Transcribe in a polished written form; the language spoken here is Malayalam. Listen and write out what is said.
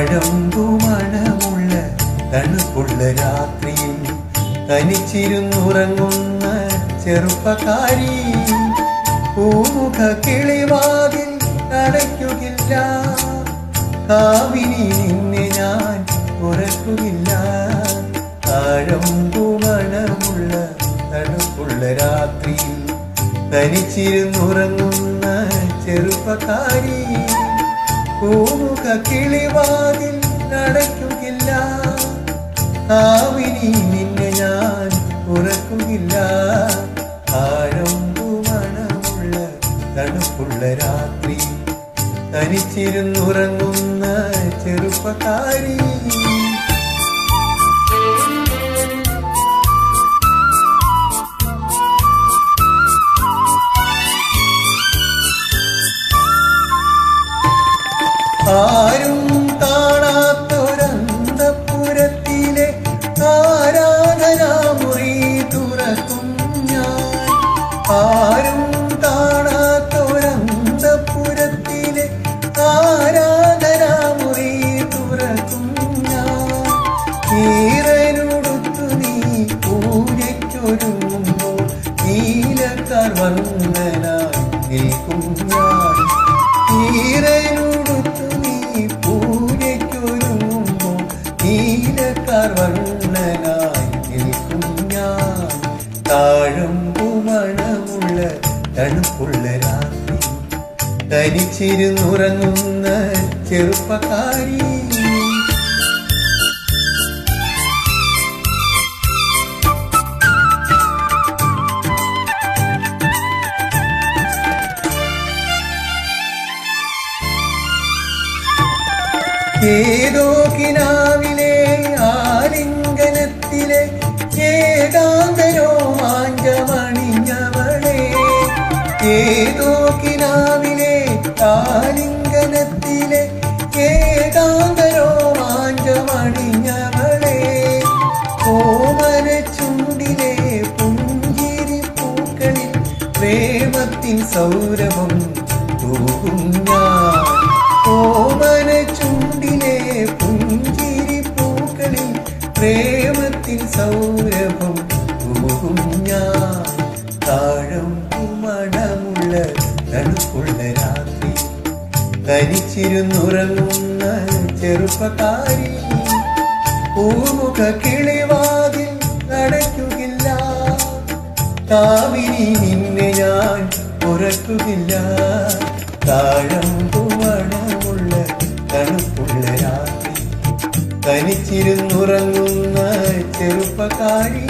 താഴമ്പുമണമുള്ള തണുപ്പുള്ള രാത്രിയിൽ തനിച്ചിരുന്നുറങ്ങുന്ന ചെറുപ്പക്കാരി, പൂമുഖ കിളിവാതിൽ അടയ്ക്കുകയില്ല, കാവിനി നിന്നെ ഞാൻ ഉറക്കുകയില്ല. താഴമ്പുമണമുള്ള തണുപ്പുള്ള രാത്രിയിൽ തനിച്ചിരുന്നുറങ്ങുന്ന ചെറുപ്പക്കാരി, പൂമുഖ കിളിവാതിൽ അടയ്ക്കുകയില്ല, കാവിനി നിന്നെ ഞാൻ ഉറക്കുകയില്ല. താഴമ്പുമണമുള്ള തണുപ്പുള്ള രാത്രി തനിച്ചിരുന്നുറങ്ങുന്ന ചെറുപ്പക്കാരി. ആരും കാണാത്തൊരന്തപുരത്തിലെ ആരാധനാമുറി തുറക്കും ഞാൻ. ആരും കാണാത്തൊരന്തപുരത്തിലെ ആരാധനാമുറി തുറക്കും ഞാൻ. ഈറനുടുത്തു നീ പൂജയ്ക്കൊരുങ്ങുമ്പോൾ നീലക്കാർ വന്ദനായി നിൽക്കും ഞാൻ. ഈറനുടുത്തു നീ പൂജയ്ക്കൊരുങ്ങുമ്പോൾ നീലക്കാർ വന്ദനായി നിൽക്കും ഞാൻ. താഴമ്പുമണമുള്ള തണുപ്പുള്ള രാത്രി തനിച്ചിരുന്നുറങ്ങുന്ന ചെറുപ്പക്കാരി. ഏതോ കിനാവിലെ ആലിംഗനത്തിലെ ഏകാന്തരോമാഞ്ചമണിഞ്ഞവളെ, ഏതോ കിനാവിലെ ആലിംഗനത്തിലെ ഏകാന്തരോമാഞ്ചമണിഞ്ഞവളെ, ഓമന ചുണ്ടിലെ പുഞ്ചിരി പൂക്കളിൽ പ്രേമത്തിൻ സൗരഭം തൂകും ഞാൻ. ഓമന ചുണ്ടിലെ പുഞ്ചിരി പൂക്കളിൽ പ്രേമത്തിൻ സൗരഭം തൂകും ഞാൻ. താഴമ്പുമണമുള്ള തണുപ്പുള്ള രാത്രി തനിച്ചിരുന്നുറങ്ങുന്ന ചെറുപ്പക്കാരി, പൂമുഖ കിളിവാതിൽ അടയ്ക്കുകയില്ല, കാവിനി നിന്നെ ഞാൻ ഉറക്കുകയില്ല. താഴമ്പുമണമുള്ള തണുപ്പുള്ള രാത്രി തനിച്ചിരുന്നുറങ്ങുന്ന ചെറുപ്പക്കാരി.